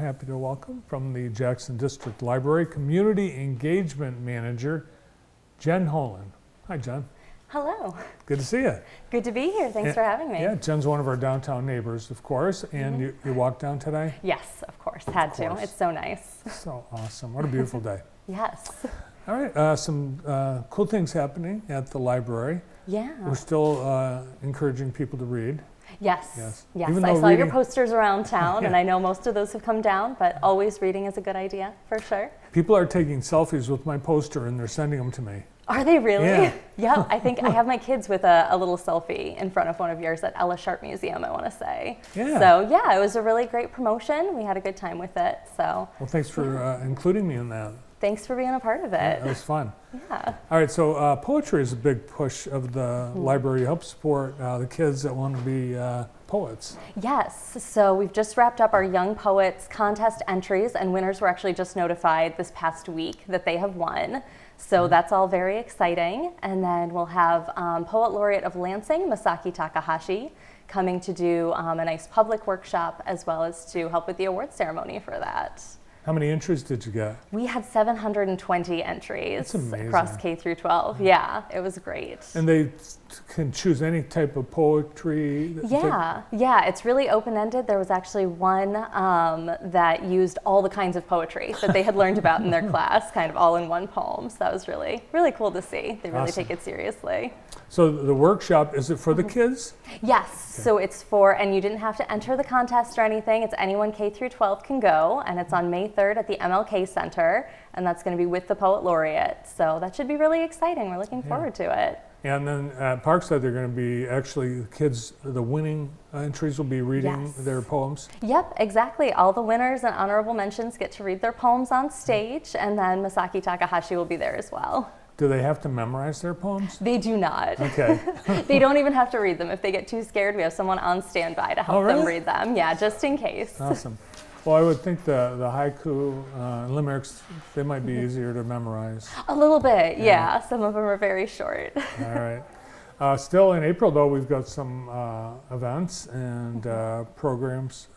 happy to welcome from the Jackson District Library Community Engagement Manager, Jen Holan. Hi, Jen. Hello. Good to see you. Good to be here. Thanks for having me. Yeah, Jen's one of our downtown neighbors, of course, and you walked down today? Yes, of course. Had to. It's so nice. So awesome. What a beautiful day. Yes. All right, some cool things happening at the library. Yeah. We're still encouraging people to read. Yes. Even I though saw your posters around town, Yeah. and I know most of those have come down, but always reading is a good idea, for sure. People are taking selfies with my poster and they're sending them to me. Are they really? Yeah. Yeah, I think I have my kids with a little selfie in front of one of yours at Ella Sharp Museum, I want to say. Yeah. So yeah, it was a really great promotion. We had a good time with it. So. Well, thanks for including me in that. Thanks for being a part of it. Yeah, it was fun. Yeah. All right, so poetry is a big push of the library to help support the kids that want to be poets. Yes, so we've just wrapped up our Young Poets contest entries, and winners were actually just notified this past week that they have won. So that's all very exciting. And then we'll have Poet Laureate of Lansing, Masaki Takahashi, coming to do a nice public workshop as well as to help with the award ceremony for that. How many entries did you get? We had 720 entries That's amazing. across K through 12. Yeah, it was great. And they can choose any type of poetry? Yeah, it's really open-ended. There was actually one that used all the kinds of poetry that they had learned about in their class, kind of all in one poem. So that was really, really cool to see. They really take it seriously. So the workshop, is it for the kids? Yes, so it's for, and you didn't have to enter the contest or anything. It's anyone K through 12 can go, and it's on May 3rd at the MLK Center, and that's going to be with the Poet Laureate. So that should be really exciting. We're looking forward to it. And then at Parkside, they're going to be actually, the kids, the winning entries will be reading their poems? Yep, exactly. All the winners and honorable mentions get to read their poems on stage, and then Masaki Takahashi will be there as well. Do they have to memorize their poems? They do not. Okay. They don't even have to read them. If they get too scared, we have someone on standby to help them read them. Yeah, just in case. Awesome. Well, I would think the haiku and limericks, they might be easier to memorize. A little bit, yeah. Some of them are very short. All right. Still in April, though, we've got some events and programs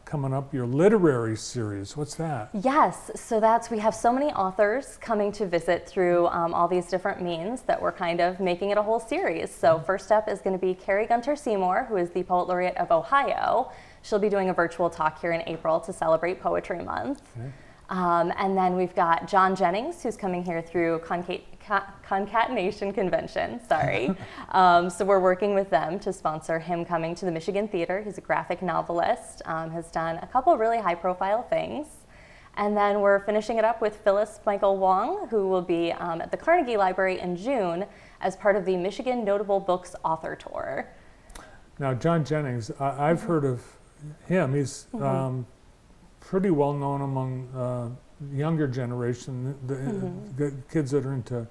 coming up. Your literary series, what's that? Yes, so we have so many authors coming to visit through all these different means that we're kind of making it a whole series. So first up is going to be Carrie Gunter Seymour, who is the Poet Laureate of Ohio. She'll be doing a virtual talk here in April to celebrate Poetry Month. Okay. And then we've got John Jennings, who's coming here through Concatenation Convention, sorry. So we're working with them to sponsor him coming to the Michigan Theater. He's a graphic novelist, has done a couple really high-profile things. And then we're finishing it up with Phyllis Michael Wong, who will be at the Carnegie Library in June as part of the Michigan Notable Books Author Tour. Now, John Jennings, I've heard of him. He's pretty well known among younger generation, the kids that are into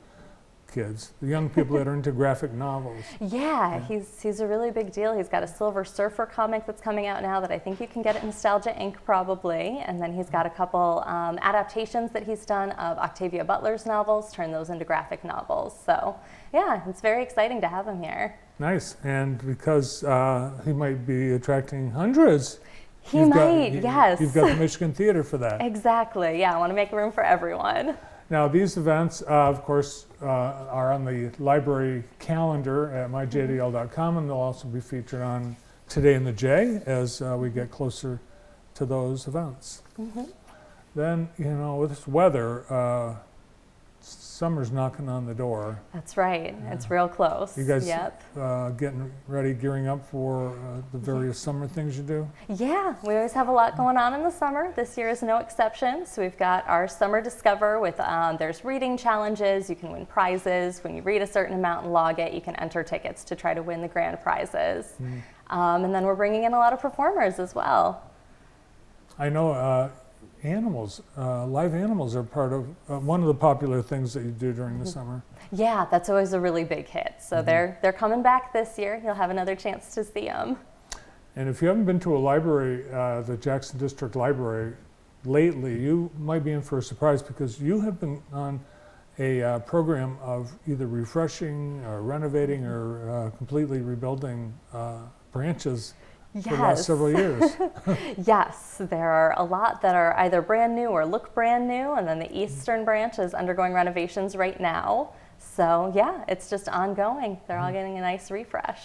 the young people that are into graphic novels. Yeah, he's a really big deal. He's got a Silver Surfer comic that's coming out now that I think you can get at Nostalgia Inc. probably, and then he's got a couple adaptations that he's done of Octavia Butler's novels, turned those into graphic novels. So yeah, it's very exciting to have him here. Nice, and because he might be attracting hundreds. Yes. You've got the Michigan Theater for that. Exactly, yeah, I want to make room for everyone. Now, these events, of course, are on the library calendar at myjdl.com, and they'll also be featured on Today in the J as we get closer to those events. Then, with this weather, summer's knocking on the door. That's right. It's real close. You guys getting ready, gearing up for the various summer things you do? Yeah, we always have a lot going on in the summer. This year is no exception. So we've got our Summer Discover with, there's reading challenges. You can win prizes. When you read a certain amount and log it, you can enter tickets to try to win the grand prizes. And then we're bringing in a lot of performers as well. I know animals, live animals are part of one of the popular things that you do during the summer. Yeah, that's always a really big hit. So they're coming back this year. You'll have another chance to see them. And if you haven't been to a library, the Jackson District Library, lately, you might be in for a surprise because you have been on a program of either refreshing or renovating or completely rebuilding branches for the last several years. Yes, there are a lot that are either brand new or look brand new, and then the eastern branch is undergoing renovations right now. So yeah, it's just ongoing. They're all getting a nice refresh.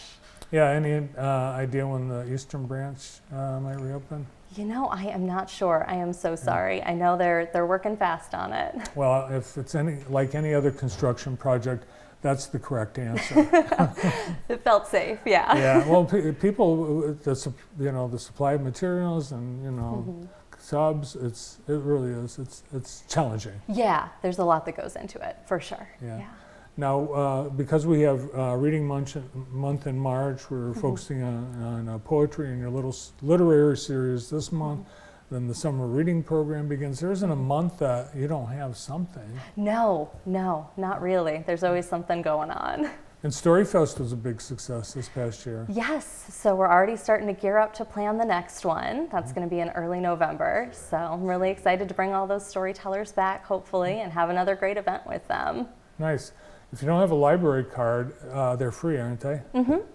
Yeah, any idea when the eastern branch might reopen? You know, I am not sure. I am so sorry. I know they're working fast on it. Well, if it's like any other construction project, that's the correct answer. It felt safe, yeah. Yeah, well, people, the supply of materials and subs, it really is. It's challenging. Yeah, there's a lot that goes into it, for sure. Yeah. Now, because we have Reading month in March, we're focusing on poetry in your little literary series this month. Then the summer reading program begins. There isn't a month that you don't have something. No, not really. There's always something going on. And Storyfest was a big success this past year. Yes, so we're already starting to gear up to plan the next one. That's going to be in early November. So I'm really excited to bring all those storytellers back, hopefully, and have another great event with them. Nice. If you don't have a library card, they're free, aren't they?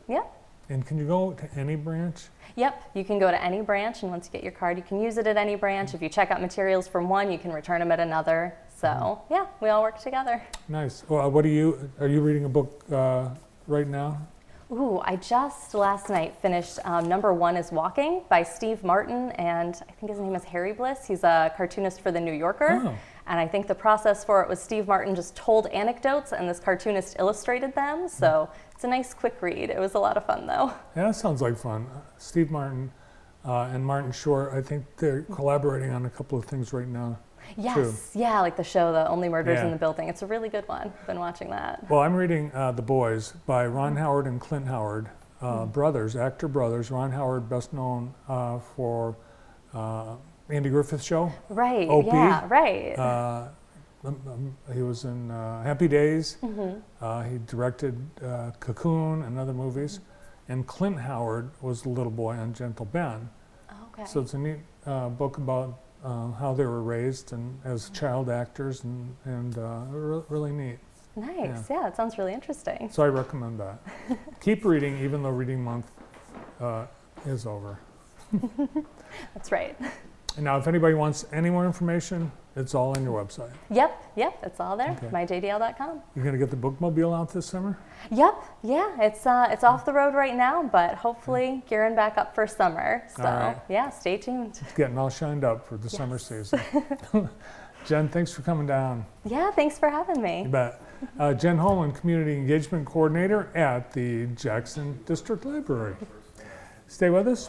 Yeah. And can you go to any branch? Yep, you can go to any branch, and once you get your card, you can use it at any branch. If you check out materials from one, you can return them at another. So yeah, we all work together. Nice. Well, are you reading a book right now? Ooh, I just last night finished Number One is Walking by Steve Martin, and I think his name is Harry Bliss. He's a cartoonist for The New Yorker. Oh. And I think the process for it was Steve Martin just told anecdotes and this cartoonist illustrated them. So it's a nice quick read. It was a lot of fun though. Yeah, that sounds like fun. Steve Martin and Martin Short, I think they're collaborating on a couple of things right now. Yes, too. yeah, like the show, The Only Murders Yeah. in the Building. It's a really good one. I've been watching that. Well, I'm reading The Boys by Ron Howard and Clint Howard, actor brothers. Ron Howard, best known for Andy Griffith Show. Right, Opie. yeah, right. He was in Happy Days. He directed Cocoon and other movies. And Clint Howard was the little boy on Gentle Ben. Okay. So it's a neat book about how they were raised and as child actors and really neat. Nice, yeah, it sounds really interesting. So I recommend that. Keep reading even though reading month is over. That's right. And now if anybody wants any more information, it's all on your website. Yep, it's all there, Okay. myjdl.com. You're going to get the bookmobile out this summer? Yep, yeah, it's off the road right now, but hopefully gearing back up for summer. So All right. yeah, stay tuned. It's getting all shined up for the summer season. Jen, thanks for coming down. Yeah, thanks for having me. You bet. Jen Holman, Community Engagement Coordinator at the Jackson District Library. Stay with us.